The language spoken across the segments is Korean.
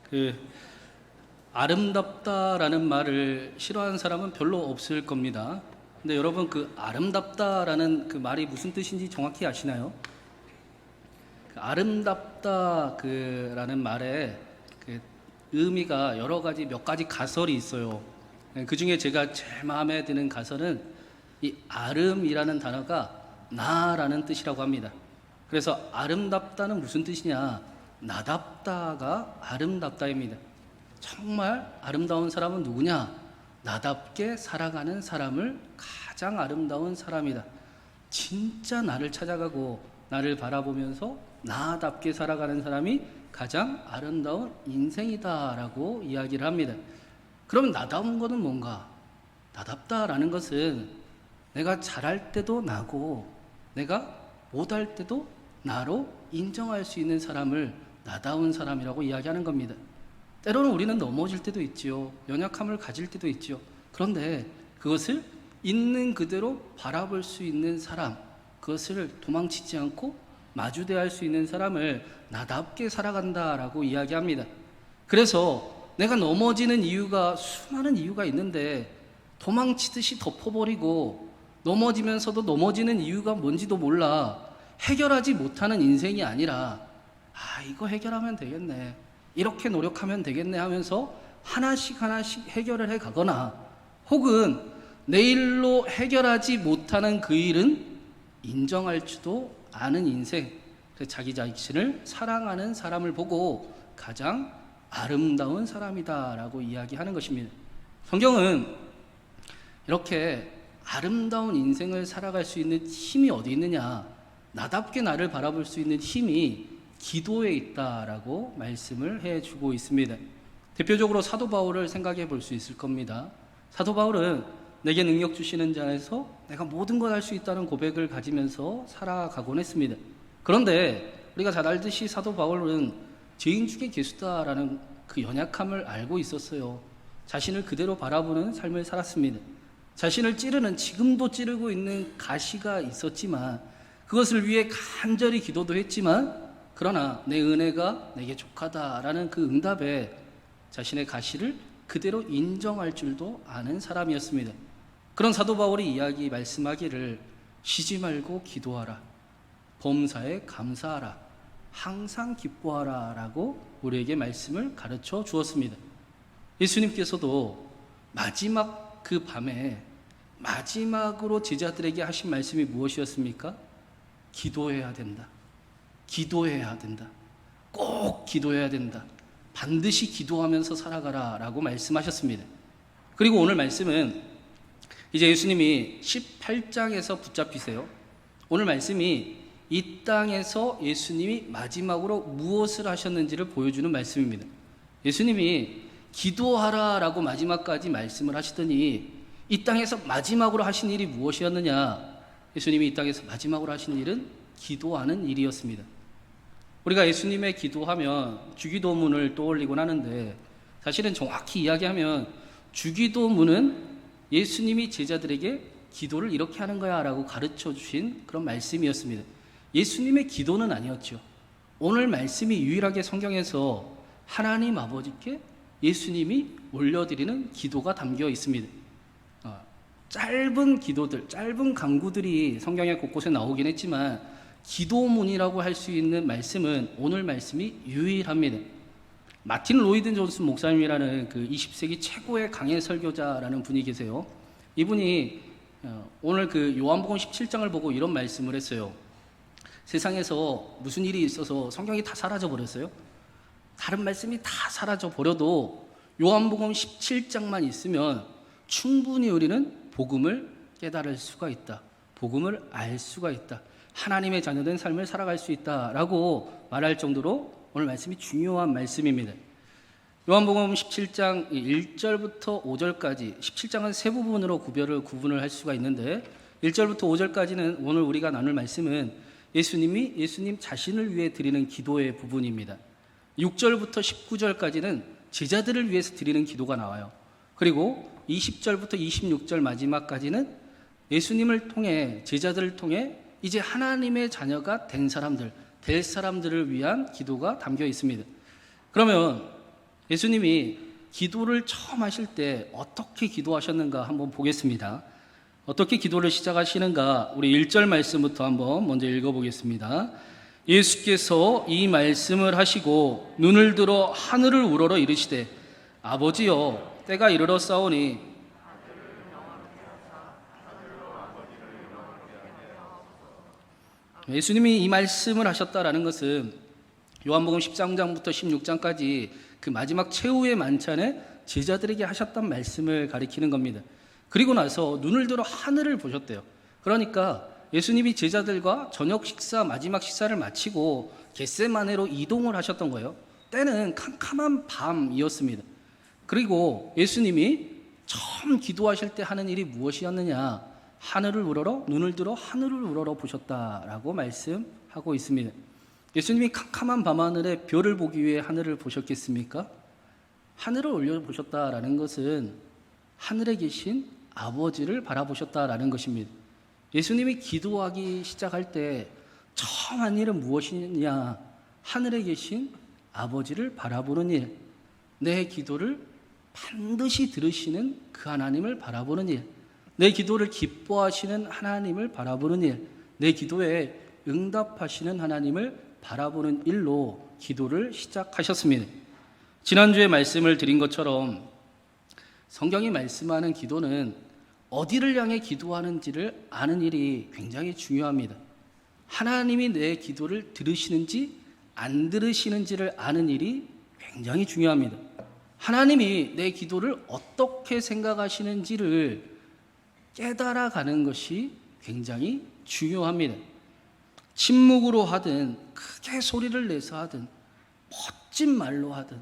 그 아름답다라는 말을 싫어하는 사람은 별로 없을 겁니다. 근데 여러분, 그 아름답다라는 그 말이 무슨 뜻인지 정확히 아시나요? 그 아름답다 그라는 말에 그 의미가 여러 가지 몇 가지 가설이 있어요. 그 중에 제가 제일 마음에 드는 가설은 이 아름이라는 단어가 나라는 뜻이라고 합니다. 그래서 아름답다는 무슨 뜻이냐? 나답다가 아름답다입니다. 정말 아름다운 사람은 누구냐? 나답게 살아가는 사람을 가장 아름다운 사람이다. 진짜 나를 찾아가고 나를 바라보면서 나답게 살아가는 사람이 가장 아름다운 인생이다라고 이야기를 합니다. 그럼 나다운 것은 뭔가? 나답다라는 것은 내가 잘할 때도 나고 내가 못할 때도 나로 인정할 수 있는 사람을 나다운 사람이라고 이야기하는 겁니다. 때로는 우리는 넘어질 때도 있지요. 연약함을 가질 때도 있지요. 그런데 그것을 있는 그대로 바라볼 수 있는 사람, 그것을 도망치지 않고 마주대할 수 있는 사람을 나답게 살아간다라고 이야기합니다. 그래서 내가 넘어지는 이유가 수많은 이유가 있는데 도망치듯이 덮어버리고 넘어지면서도 넘어지는 이유가 뭔지도 몰라 해결하지 못하는 인생이 아니라 이거 해결하면 되겠네, 이렇게 노력하면 되겠네 하면서 하나씩 하나씩 해결을 해 가거나, 혹은 내일로 해결하지 못하는 그 일은 인정할 줄도 아는 인생, 자기 자신을 사랑하는 사람을 보고 가장 아름다운 사람이다라고 이야기하는 것입니다. 성경은 이렇게 아름다운 인생을 살아갈 수 있는 힘이 어디 있느냐? 나답게 나를 바라볼 수 있는 힘이 기도에 있다라고 말씀을 해주고 있습니다. 대표적으로 사도 바울을 생각해 볼 수 있을 겁니다. 사도 바울은 내게 능력 주시는 자에서 내가 모든 걸 할 수 있다는 고백을 가지면서 살아가곤 했습니다. 그런데 우리가 잘 알듯이 사도 바울은 죄인 중에 괴수다라는 그 연약함을 알고 있었어요. 자신을 그대로 바라보는 삶을 살았습니다. 자신을 찌르는, 지금도 찌르고 있는 가시가 있었지만 그것을 위해 간절히 기도도 했지만, 그러나 내 은혜가 내게 족하다라는 그 응답에 자신의 가시를 그대로 인정할 줄도 아는 사람이었습니다. 그런 사도 바울이 말씀하기를 쉬지 말고 기도하라, 범사에 감사하라, 항상 기뻐하라 라고 우리에게 말씀을 가르쳐 주었습니다. 예수님께서도 마지막 그 밤에 마지막으로 제자들에게 하신 말씀이 무엇이었습니까? 기도해야 된다. 기도해야 된다. 꼭 기도해야 된다. 반드시 기도하면서 살아가라 라고 말씀하셨습니다. 그리고 오늘 말씀은 이제 예수님이 18장에서 붙잡히세요. 오늘 말씀이 이 땅에서 예수님이 마지막으로 무엇을 하셨는지를 보여주는 말씀입니다. 예수님이 기도하라 라고 마지막까지 말씀을 하시더니 이 땅에서 마지막으로 하신 일이 무엇이었느냐? 예수님이 이 땅에서 마지막으로 하신 일은 기도하는 일이었습니다. 우리가 예수님의 기도하면 주기도문을 떠올리곤 하는데, 사실은 정확히 이야기하면 주기도문은 예수님이 제자들에게 기도를 이렇게 하는 거야 라고 가르쳐 주신 그런 말씀이었습니다. 예수님의 기도는 아니었죠. 오늘 말씀이 유일하게 성경에서 하나님 아버지께 예수님이 올려드리는 기도가 담겨 있습니다. 짧은 기도들, 짧은 간구들이 성경에 곳곳에 나오긴 했지만 기도문이라고 할 수 있는 말씀은 오늘 말씀이 유일합니다. 마틴 로이드 존슨 목사님이라는 그 20세기 최고의 강해 설교자라는 분이 계세요. 이분이 오늘 그 요한복음 17장을 보고 이런 말씀을 했어요. 세상에서 무슨 일이 있어서 성경이 다 사라져 버렸어요. 다른 말씀이 다 사라져 버려도 요한복음 17장만 있으면 충분히 우리는 복음을 깨달을 수가 있다. 복음을 알 수가 있다. 하나님의 자녀된 삶을 살아갈 수 있다라고 말할 정도로 오늘 말씀이 중요한 말씀입니다. 요한복음 17장 1절부터 5절까지, 17장은 세 부분으로 구분을 할 수가 있는데 1절부터 5절까지는 오늘 우리가 나눌 말씀은 예수님 자신을 위해 드리는 기도의 부분입니다. 6절부터 19절까지는 제자들을 위해서 드리는 기도가 나와요. 그리고 20절부터 26절 마지막까지는 예수님을 통해, 제자들을 통해 이제 하나님의 자녀가 된 사람들, 될 사람들을 위한 기도가 담겨 있습니다. 그러면 예수님이 기도를 처음 하실 때 어떻게 기도하셨는가 한번 보겠습니다. 어떻게 기도를 시작하시는가 우리 1절 말씀부터 한번 먼저 읽어보겠습니다. 예수께서 이 말씀을 하시고 눈을 들어 하늘을 우러러 이르시되 아버지여 때가 이르러 싸우니 예수님이 이 말씀을 하셨다라는 것은 요한복음 13장부터 16장까지 그 마지막 최후의 만찬에 제자들에게 하셨던 말씀을 가리키는 겁니다. 그리고 나서 눈을 들어 하늘을 보셨대요. 그러니까 예수님이 제자들과 저녁 식사, 마지막 식사를 마치고 겟세마네로 이동을 하셨던 거예요. 때는 캄캄한 밤이었습니다. 그리고 예수님이 처음 기도하실 때 하는 일이 무엇이었느냐? 하늘을 우러러 눈을 들어 하늘을 우러러 보셨다라고 말씀하고 있습니다. 예수님이 캄캄한 밤하늘에 별을 보기 위해 하늘을 보셨겠습니까? 하늘을 올려보셨다라는 것은 하늘에 계신 아버지를 바라보셨다라는 것입니다. 예수님이 기도하기 시작할 때 처음 한 일은 무엇이냐? 하늘에 계신 아버지를 바라보는 일, 내 기도를 반드시 들으시는 그 하나님을 바라보는 일, 내 기도를 기뻐하시는 하나님을 바라보는 일, 내 기도에 응답하시는 하나님을 바라보는 일로 기도를 시작하셨습니다. 지난주에 말씀을 드린 것처럼 성경이 말씀하는 기도는 어디를 향해 기도하는지를 아는 일이 굉장히 중요합니다. 하나님이 내 기도를 들으시는지 안 들으시는지를 아는 일이 굉장히 중요합니다. 하나님이 내 기도를 어떻게 생각하시는지를 깨달아가는 것이 굉장히 중요합니다. 침묵으로 하든 크게 소리를 내서 하든 멋진 말로 하든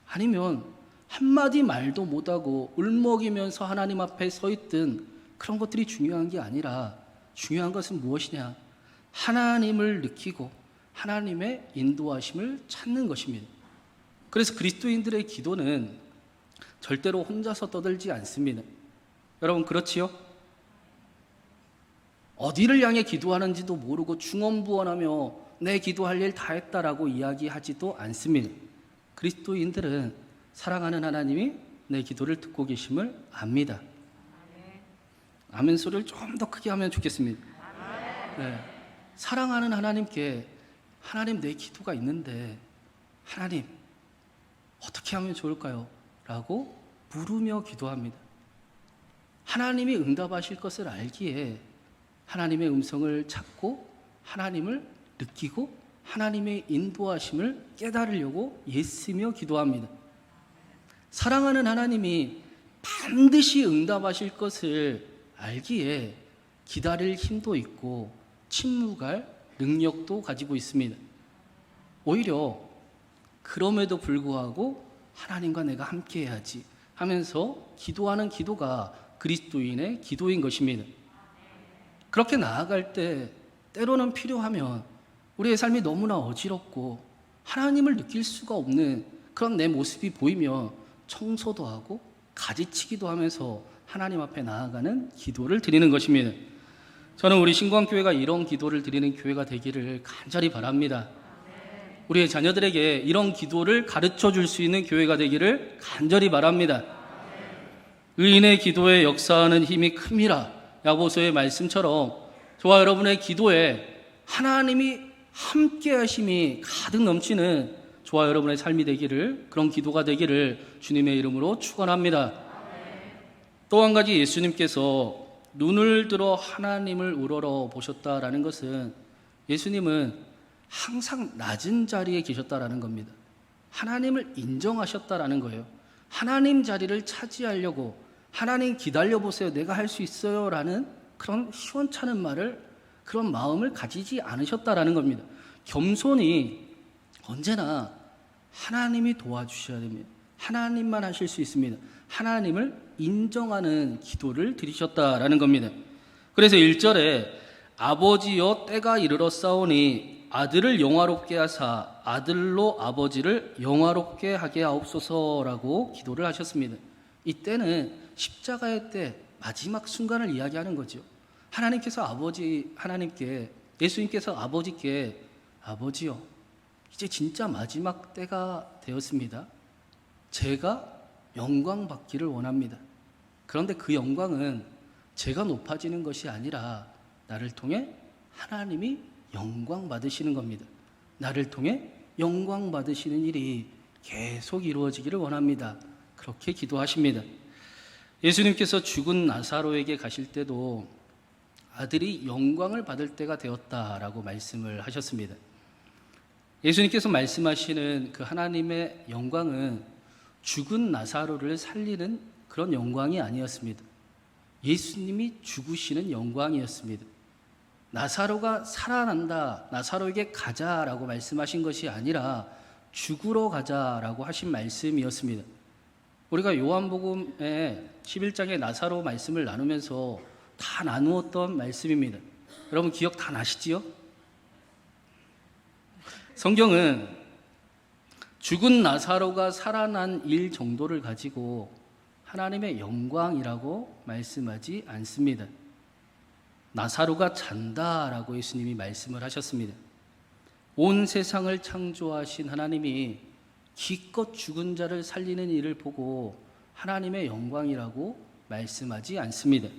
아니면 한마디 말도 못하고 울먹이면서 하나님 앞에 서 있든 그런 것들이 중요한 게 아니라 중요한 것은 무엇이냐? 하나님을 느끼고 하나님의 인도하심을 찾는 것입니다. 그래서 그리스도인들의 기도는 절대로 혼자서 떠들지 않습니다. 여러분 그렇지요? 어디를 향해 기도하는지도 모르고 중언부언하며 내 기도할 일 다 했다라고 이야기하지도 않습니다. 그리스도인들은 사랑하는 하나님이 내 기도를 듣고 계심을 압니다. 아멘 소리를 좀 더 크게 하면 좋겠습니다. 네. 사랑하는 하나님께 하나님 내 기도가 있는데 하나님 어떻게 하면 좋을까요? 라고 물으며 기도합니다. 하나님이 응답하실 것을 알기에 하나님의 음성을 찾고 하나님을 느끼고 하나님의 인도하심을 깨달으려고 애쓰며 기도합니다. 사랑하는 하나님이 반드시 응답하실 것을 알기에 기다릴 힘도 있고 침묵할 능력도 가지고 있습니다. 오히려 그럼에도 불구하고 하나님과 내가 함께 해야지 하면서 기도하는 기도가 그리스도인의 기도인 것입니다. 그렇게 나아갈 때 때로는 필요하면 우리의 삶이 너무나 어지럽고 하나님을 느낄 수가 없는 그런 내 모습이 보이며 청소도 하고 가지치기도 하면서 하나님 앞에 나아가는 기도를 드리는 것입니다. 저는 우리 신광교회가 이런 기도를 드리는 교회가 되기를 간절히 바랍니다. 우리의 자녀들에게 이런 기도를 가르쳐 줄 수 있는 교회가 되기를 간절히 바랍니다. 의인의 기도에 역사하는 힘이 큽니다. 야고보서의 말씀처럼 저와 여러분의 기도에 하나님이 함께 하심이 가득 넘치는 저와 여러분의 삶이 되기를, 그런 기도가 되기를 주님의 이름으로 축원합니다. 또 한 가지 예수님께서 눈을 들어 하나님을 우러러 보셨다라는 것은 예수님은 항상 낮은 자리에 계셨다라는 겁니다. 하나님을 인정하셨다라는 거예요. 하나님 자리를 차지하려고 하나님 기다려보세요. 내가 할 수 있어요. 라는 그런 시원찮은 말을, 그런 마음을 가지지 않으셨다라는 겁니다. 겸손이 언제나 하나님이 도와주셔야 됩니다. 하나님만 하실 수 있습니다. 하나님을 인정하는 기도를 드리셨다라는 겁니다. 그래서 1절에 아버지여 때가 이르러 싸우니 아들을 영화롭게 하사 아들로 아버지를 영화롭게 하게 하옵소서라고 기도를 하셨습니다. 이때는 십자가의 때 마지막 순간을 이야기하는 거죠. 예수님께서 아버지께 아버지요, 이제 진짜 마지막 때가 되었습니다. 제가 영광 받기를 원합니다. 그런데 그 영광은 제가 높아지는 것이 아니라 나를 통해 하나님이 영광 받으시는 겁니다. 나를 통해 영광 받으시는 일이 계속 이루어지기를 원합니다. 그렇게 기도하십니다. 예수님께서 죽은 나사로에게 가실 때도 아들이 영광을 받을 때가 되었다라고 말씀을 하셨습니다. 예수님께서 말씀하시는 그 하나님의 영광은 죽은 나사로를 살리는 그런 영광이 아니었습니다. 예수님이 죽으시는 영광이었습니다. 나사로가 살아난다, 나사로에게 가자라고 말씀하신 것이 아니라 죽으러 가자라고 하신 말씀이었습니다. 우리가 요한복음의 11장의 나사로 말씀을 나누면서 다 나누었던 말씀입니다. 여러분 기억 다 나시지요? 성경은 죽은 나사로가 살아난 일 정도를 가지고 하나님의 영광이라고 말씀하지 않습니다. 나사로가 잔다라고 예수님이 말씀을 하셨습니다. 온 세상을 창조하신 하나님이 기껏 죽은 자를 살리는 일을 보고 하나님의 영광이라고 말씀하지 않습니다.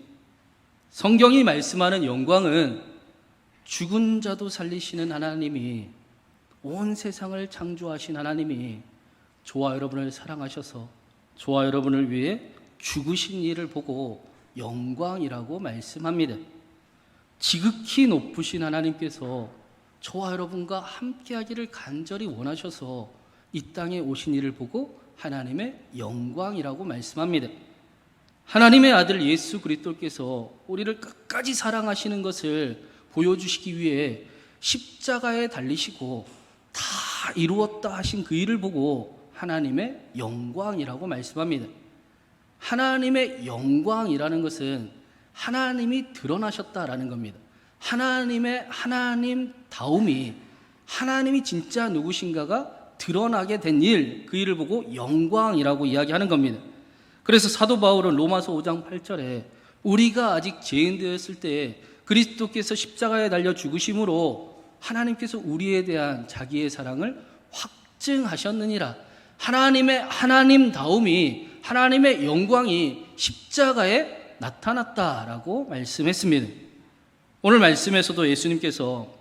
성경이 말씀하는 영광은 죽은 자도 살리시는 하나님이, 온 세상을 창조하신 하나님이 저와 여러분을 사랑하셔서 저와 여러분을 위해 죽으신 일을 보고 영광이라고 말씀합니다. 지극히 높으신 하나님께서 저와 여러분과 함께하기를 간절히 원하셔서 이 땅에 오신 일을 보고 하나님의 영광이라고 말씀합니다. 하나님의 아들 예수 그리스도께서 우리를 끝까지 사랑하시는 것을 보여주시기 위해 십자가에 달리시고 다 이루었다 하신 그 일을 보고 하나님의 영광이라고 말씀합니다. 하나님의 영광이라는 것은 하나님이 드러나셨다라는 겁니다. 하나님의 하나님다움이, 하나님이 진짜 누구신가가 드러나게 된 일, 그 일을 보고 영광이라고 이야기하는 겁니다. 그래서 사도 바울은 로마서 5장 8절에 우리가 아직 죄인 되었을 때에 그리스도께서 십자가에 달려 죽으심으로 하나님께서 우리에 대한 자기의 사랑을 확증하셨느니라. 하나님의 하나님다움이, 하나님의 영광이 십자가에 나타났다라고 말씀했습니다. 오늘 말씀에서도 예수님께서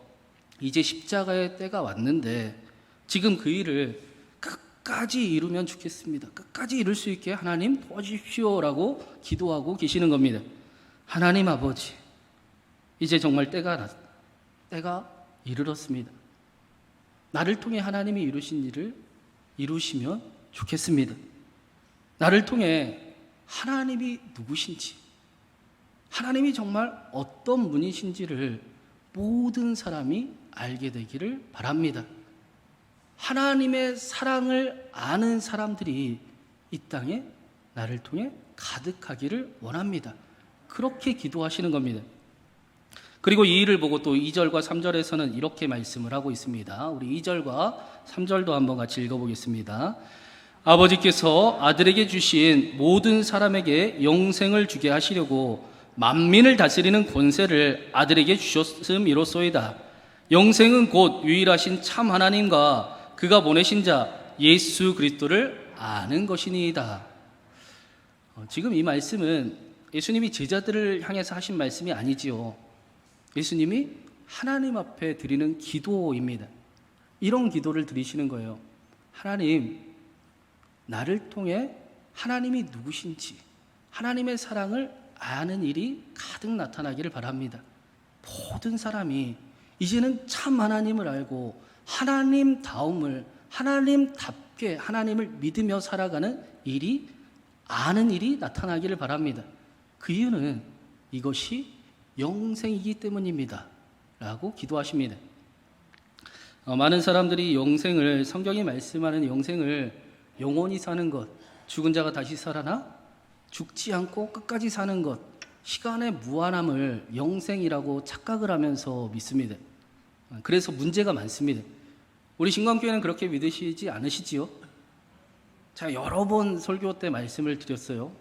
이제 십자가의 때가 왔는데 지금 그 일을 끝까지 이루면 좋겠습니다. 끝까지 이룰 수 있게 하나님 도와주십시오라고 기도하고 계시는 겁니다. 하나님 아버지, 이제 정말 때가 이르렀습니다. 나를 통해 하나님이 이루신 일을 이루시면 좋겠습니다. 나를 통해 하나님이 누구신지, 하나님이 정말 어떤 분이신지를 모든 사람이 알게 되기를 바랍니다. 하나님의 사랑을 아는 사람들이 이 땅에 나를 통해 가득하기를 원합니다. 그렇게 기도하시는 겁니다. 그리고 이 일을 보고 또 2절과 3절에서는 이렇게 말씀을 하고 있습니다. 우리 2절과 3절도 한번 같이 읽어보겠습니다. 아버지께서 아들에게 주신 모든 사람에게 영생을 주게 하시려고 만민을 다스리는 권세를 아들에게 주셨음이로소이다. 영생은 곧 유일하신 참 하나님과 그가 보내신 자 예수 그리스도를 아는 것이니이다. 지금 이 말씀은 예수님이 제자들을 향해서 하신 말씀이 아니지요. 예수님이 하나님 앞에 드리는 기도입니다. 이런 기도를 드리시는 거예요. 하나님, 나를 통해 하나님이 누구신지, 하나님의 사랑을 아는 일이 가득 나타나기를 바랍니다. 모든 사람이 이제는 참 하나님을 알고 하나님다움을, 하나님답게 하나님을 믿으며 살아가는 일이, 아는 일이 나타나기를 바랍니다. 그 이유는 이것이 영생이기 때문입니다 라고 기도하십니다. 많은 사람들이 영생을, 성경이 말씀하는 영생을 영원히 사는 것, 죽은 자가 다시 살아나 죽지 않고 끝까지 사는 것, 시간의 무한함을 영생이라고 착각을 하면서 믿습니다. 그래서 문제가 많습니다. 우리 신광교회는 그렇게 믿으시지 않으시지요? 제가 여러 번 설교 때 말씀을 드렸어요.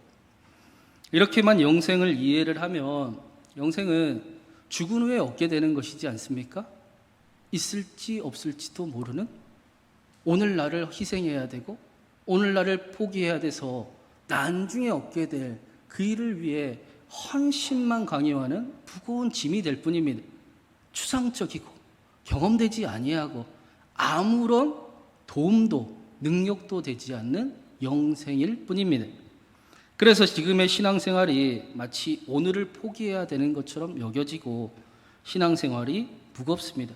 이렇게만 영생을 이해를 하면 영생은 죽은 후에 얻게 되는 것이지 않습니까? 있을지 없을지도 모르는, 오늘 나를 희생해야 되고 오늘날을 포기해야 돼서 나중에 얻게 될 그 일을 위해 헌신만 강요하는 무거운 짐이 될 뿐입니다. 추상적이고 경험되지 아니하고 아무런 도움도 능력도 되지 않는 영생일 뿐입니다. 그래서 지금의 신앙생활이 마치 오늘을 포기해야 되는 것처럼 여겨지고 신앙생활이 무겁습니다.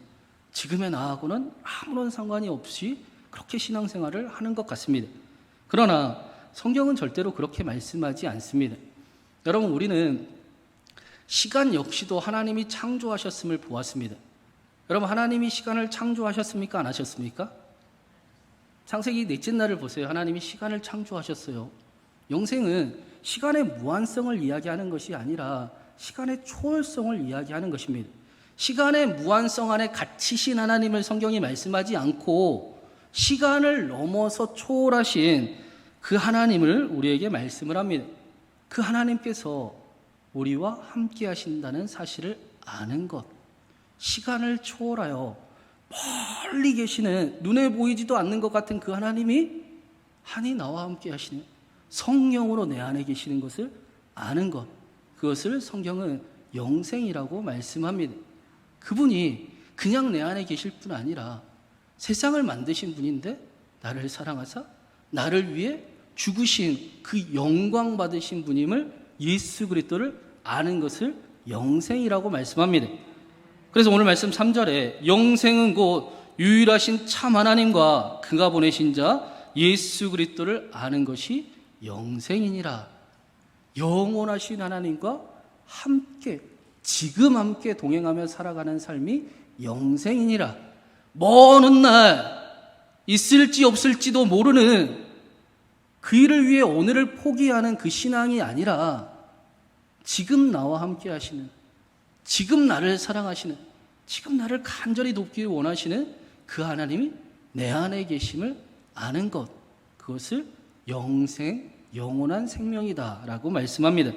지금의 나하고는 아무런 상관이 없이 그렇게 신앙생활을 하는 것 같습니다. 그러나 성경은 절대로 그렇게 말씀하지 않습니다. 여러분, 우리는 시간 역시도 하나님이 창조하셨음을 보았습니다. 여러분, 하나님이 시간을 창조하셨습니까? 안 하셨습니까? 창세기 넷째 날을 보세요. 하나님이 시간을 창조하셨어요. 영생은 시간의 무한성을 이야기하는 것이 아니라 시간의 초월성을 이야기하는 것입니다. 시간의 무한성 안에 갇히신 하나님을 성경이 말씀하지 않고 시간을 넘어서 초월하신 그 하나님을 우리에게 말씀을 합니다. 그 하나님께서 우리와 함께 하신다는 사실을 아는 것, 시간을 초월하여 멀리 계시는 눈에 보이지도 않는 것 같은 그 하나님이 한이 나와 함께 하시는 성령으로 내 안에 계시는 것을 아는 것, 그것을 성경은 영생이라고 말씀합니다. 그분이 그냥 내 안에 계실 뿐 아니라 세상을 만드신 분인데 나를 사랑하사 나를 위해 죽으신 그 영광 받으신 분임을 예수 그리스도를 아는 것을 영생이라고 말씀합니다. 그래서 오늘 말씀 3절에 영생은 곧 유일하신 참 하나님과 그가 보내신 자 예수 그리스도를 아는 것이 영생이니라. 영원하신 하나님과 함께 지금 함께 동행하며 살아가는 삶이 영생이니라. 먼 훗날 있을지 없을지도 모르는 그 일을 위해 오늘을 포기하는 그 신앙이 아니라 지금 나와 함께 하시는, 지금 나를 사랑하시는, 지금 나를 간절히 돕기 원하시는 그 하나님이 내 안에 계심을 아는 것, 그것을 영생, 영원한 생명이다라고 말씀합니다.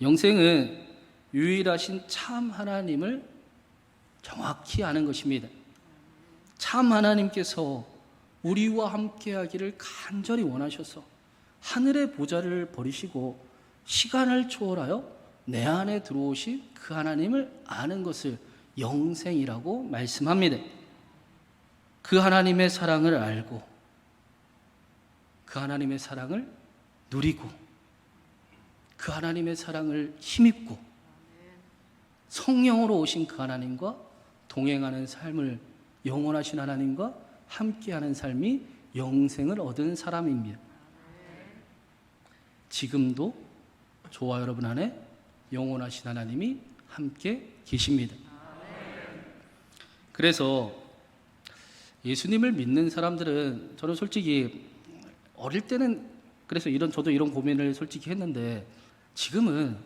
영생은 유일하신 참 하나님을 정확히 아는 것입니다. 참 하나님께서 우리와 함께 하기를 간절히 원하셔서 하늘의 보좌를 버리시고 시간을 초월하여 내 안에 들어오신 그 하나님을 아는 것을 영생이라고 말씀합니다. 그 하나님의 사랑을 알고 그 하나님의 사랑을 누리고 그 하나님의 사랑을 힘입고 성령으로 오신 그 하나님과 동행하는 삶을, 영원하신 하나님과 함께하는 삶이 영생을 얻은 사람입니다. 지금도 저와 여러분 안에 영원하신 하나님이 함께 계십니다. 그래서 예수님을 믿는 사람들은, 저는 솔직히 어릴 때는 그래서 저도 이런 고민을 솔직히 했는데, 지금은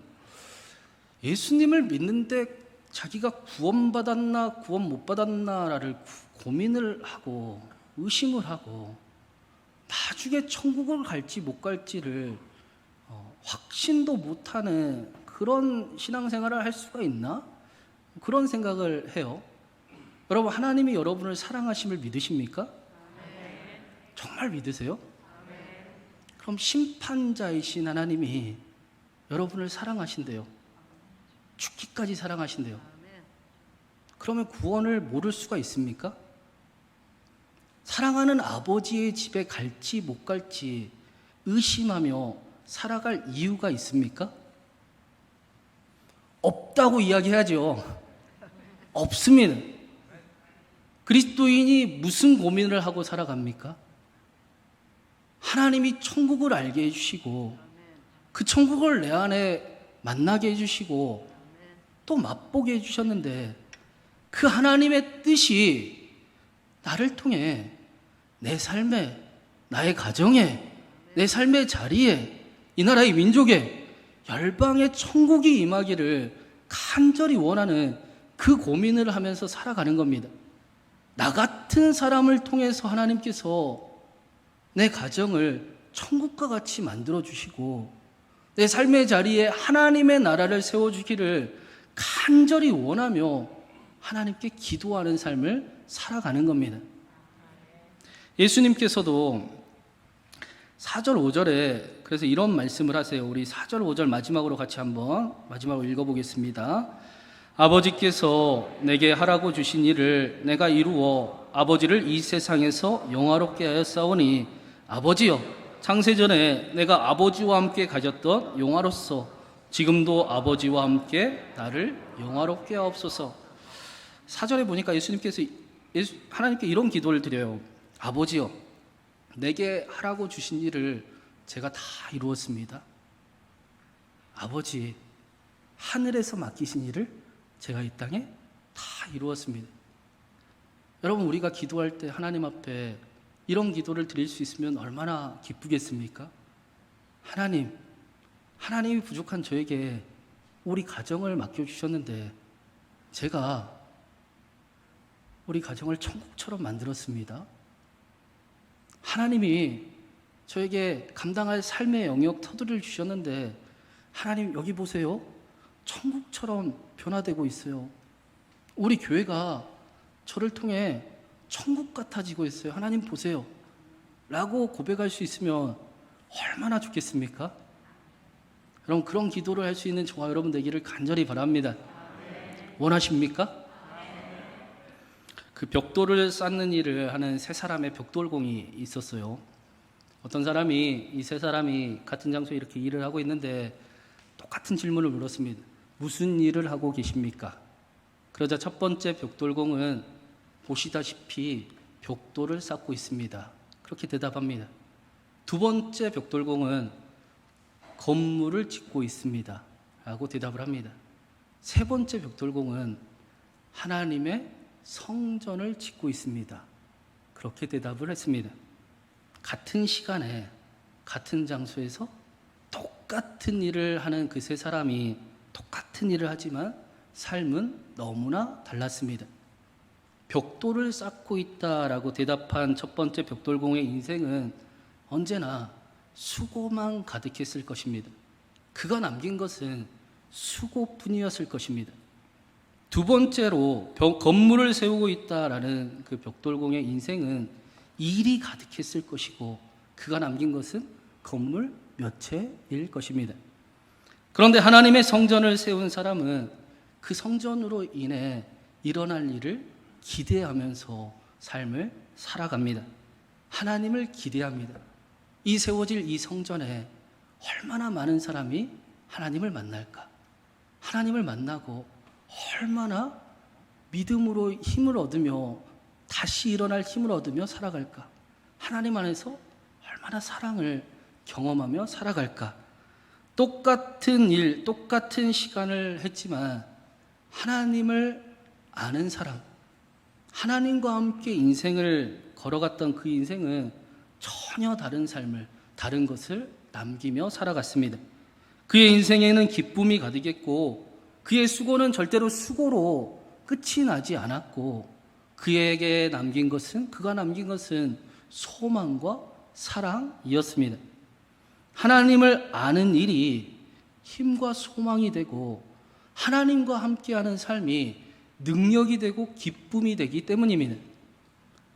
예수님을 믿는데 자기가 구원받았나 구원 못 받았나를 고민을 하고 의심을 하고 나중에 천국을 갈지 못 갈지를 확신도 못하는 그런 신앙생활을 할 수가 있나? 그런 생각을 해요. 여러분, 하나님이 여러분을 사랑하심을 믿으십니까? 정말 믿으세요? 그럼 심판자이신 하나님이 여러분을 사랑하신대요. 죽기까지 사랑하신대요. 그러면 구원을 모를 수가 있습니까? 사랑하는 아버지의 집에 갈지 못 갈지 의심하며 살아갈 이유가 있습니까? 없다고 이야기하죠. 없습니다. 그리스도인이 무슨 고민을 하고 살아갑니까? 하나님이 천국을 알게 해주시고 그 천국을 내 안에 만나게 해주시고 또 맛보게 해주셨는데, 그 하나님의 뜻이 나를 통해 내 삶에, 나의 가정에, 내 삶의 자리에, 이 나라의 민족에 열방의 천국이 임하기를 간절히 원하는 그 고민을 하면서 살아가는 겁니다. 나 같은 사람을 통해서 하나님께서 내 가정을 천국과 같이 만들어주시고 내 삶의 자리에 하나님의 나라를 세워주기를 간절히 원하며 하나님께 기도하는 삶을 살아가는 겁니다. 예수님께서도 4절 5절에 그래서 이런 말씀을 하세요. 우리 4절 5절 마지막으로 같이 한번 마지막으로 읽어보겠습니다. 아버지께서 내게 하라고 주신 일을 내가 이루어 아버지를 이 세상에서 영화롭게 하였사오니 아버지여, 창세전에 내가 아버지와 함께 가졌던 영화로서 지금도 아버지와 함께 나를 영화롭게 하옵소서. 4절에 보니까 하나님께 이런 기도를 드려요. 아버지여, 내게 하라고 주신 일을 제가 다 이루었습니다. 아버지, 하늘에서 맡기신 일을 제가 이 땅에 다 이루었습니다. 여러분, 우리가 기도할 때 하나님 앞에 이런 기도를 드릴 수 있으면 얼마나 기쁘겠습니까? 하나님이 부족한 저에게 우리 가정을 맡겨주셨는데 제가 우리 가정을 천국처럼 만들었습니다. 하나님이 저에게 감당할 삶의 영역 터들을 주셨는데 하나님 여기 보세요. 천국처럼 변화되고 있어요. 우리 교회가 저를 통해 천국 같아지고 있어요. 하나님 보세요. 라고 고백할 수 있으면 얼마나 좋겠습니까? 여러분, 그런 기도를 할 수 있는 저와 여러분 되기를 간절히 바랍니다. 원하십니까? 그 벽돌을 쌓는 일을 하는 세 사람의 벽돌공이 있었어요. 어떤 사람이 이 세 사람이 같은 장소에 이렇게 일을 하고 있는데 똑같은 질문을 물었습니다. 무슨 일을 하고 계십니까? 그러자 첫 번째 벽돌공은 보시다시피 벽돌을 쌓고 있습니다. 그렇게 대답합니다. 두 번째 벽돌공은 건물을 짓고 있습니다. 라고 대답을 합니다. 세 번째 벽돌공은 하나님의 성전을 짓고 있습니다. 그렇게 대답을 했습니다. 같은 시간에 같은 장소에서 똑같은 일을 하는 그 세 사람이 똑같은 일을 하지만 삶은 너무나 달랐습니다. 벽돌을 쌓고 있다라고 대답한 첫 번째 벽돌공의 인생은 언제나 수고만 가득했을 것입니다. 그가 남긴 것은 수고뿐이었을 것입니다. 두 번째로 건물을 세우고 있다라는 그 벽돌공의 인생은 일이 가득했을 것이고 그가 남긴 것은 건물 몇 채일 것입니다. 그런데 하나님의 성전을 세운 사람은 그 성전으로 인해 일어날 일을 기대하면서 삶을 살아갑니다. 하나님을 기대합니다. 이 세워질 이 성전에 얼마나 많은 사람이 하나님을 만날까? 하나님을 만나고 얼마나 믿음으로 힘을 얻으며 다시 일어날 힘을 얻으며 살아갈까? 하나님 안에서 얼마나 사랑을 경험하며 살아갈까? 똑같은 일, 똑같은 시간을 했지만 하나님을 아는 사람, 하나님과 함께 인생을 걸어갔던 그 인생은 전혀 다른 삶을, 다른 것을 남기며 살아갔습니다. 그의 인생에는 기쁨이 가득했고 그의 수고는 절대로 수고로 끝이 나지 않았고 그가 남긴 것은 소망과 사랑이었습니다. 하나님을 아는 일이 힘과 소망이 되고 하나님과 함께하는 삶이 능력이 되고 기쁨이 되기 때문입니다.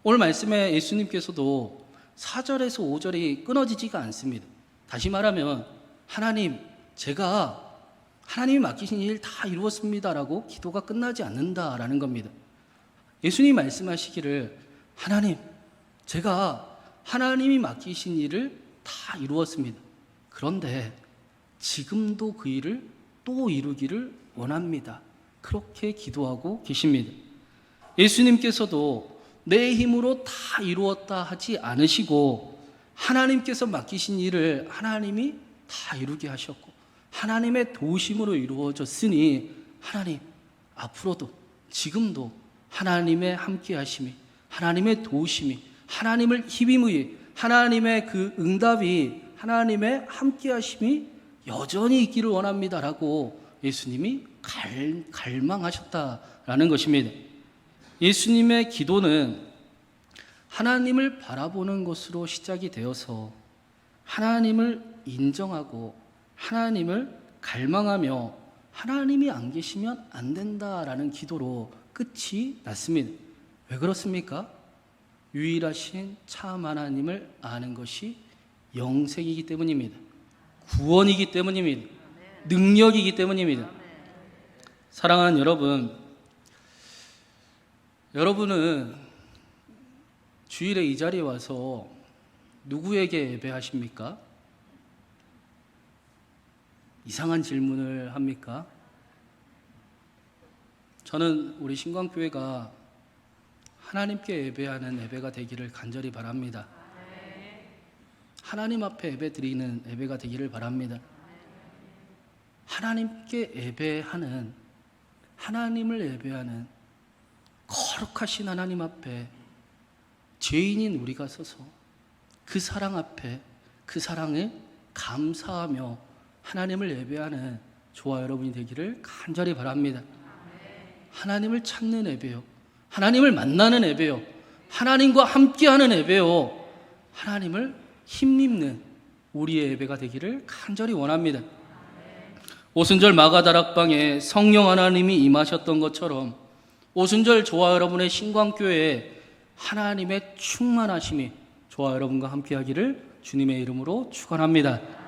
오늘 말씀에 예수님께서도 4절에서 5절이 끊어지지가 않습니다. 다시 말하면 하나님, 제가 하나님이 맡기신 일 다 이루었습니다라고 기도가 끝나지 않는다라는 겁니다. 예수님이 말씀하시기를 하나님, 제가 하나님이 맡기신 일을 다 이루었습니다. 그런데 지금도 그 일을 또 이루기를 원합니다. 그렇게 기도하고 계십니다. 예수님께서도 내 힘으로 다 이루었다 하지 않으시고 하나님께서 맡기신 일을 하나님이 다 이루게 하셨고 하나님의 도우심으로 이루어졌으니 하나님 앞으로도 지금도 하나님의 함께하심이, 하나님의 도우심이, 하나님을 힘입의 하나님의 그 응답이, 하나님의 함께하심이 여전히 있기를 원합니다라고 예수님이 갈망하셨다라는 것입니다. 예수님의 기도는 하나님을 바라보는 것으로 시작이 되어서 하나님을 인정하고 하나님을 갈망하며 하나님이 안 계시면 안 된다라는 기도로 끝이 났습니다. 왜 그렇습니까? 유일하신 참 하나님을 아는 것이 영생이기 때문입니다. 구원이기 때문입니다. 능력이기 때문입니다. 사랑하는 여러분, 여러분은 주일에 이 자리에 와서 누구에게 예배하십니까? 이상한 질문을 합니까? 저는 우리 신광교회가 하나님께 예배하는 예배가 되기를 간절히 바랍니다. 하나님 앞에 예배 드리는 예배가 되기를 바랍니다. 하나님께 예배하는, 하나님을 예배하는 거룩하신 하나님 앞에 죄인인 우리가 서서 그 사랑 앞에 그 사랑에 감사하며 하나님을 예배하는 저와 여러분이 되기를 간절히 바랍니다. 하나님을 찾는 예배요, 하나님을 만나는 예배요, 하나님과 함께하는 예배요, 하나님을 힘입는 우리의 예배가 되기를 간절히 원합니다. 오순절 마가다락방에 성령 하나님이 임하셨던 것처럼 오순절 저와 여러분의 신광교회에 하나님의 충만하심이 저와 여러분과 함께하기를 주님의 이름으로 축원합니다.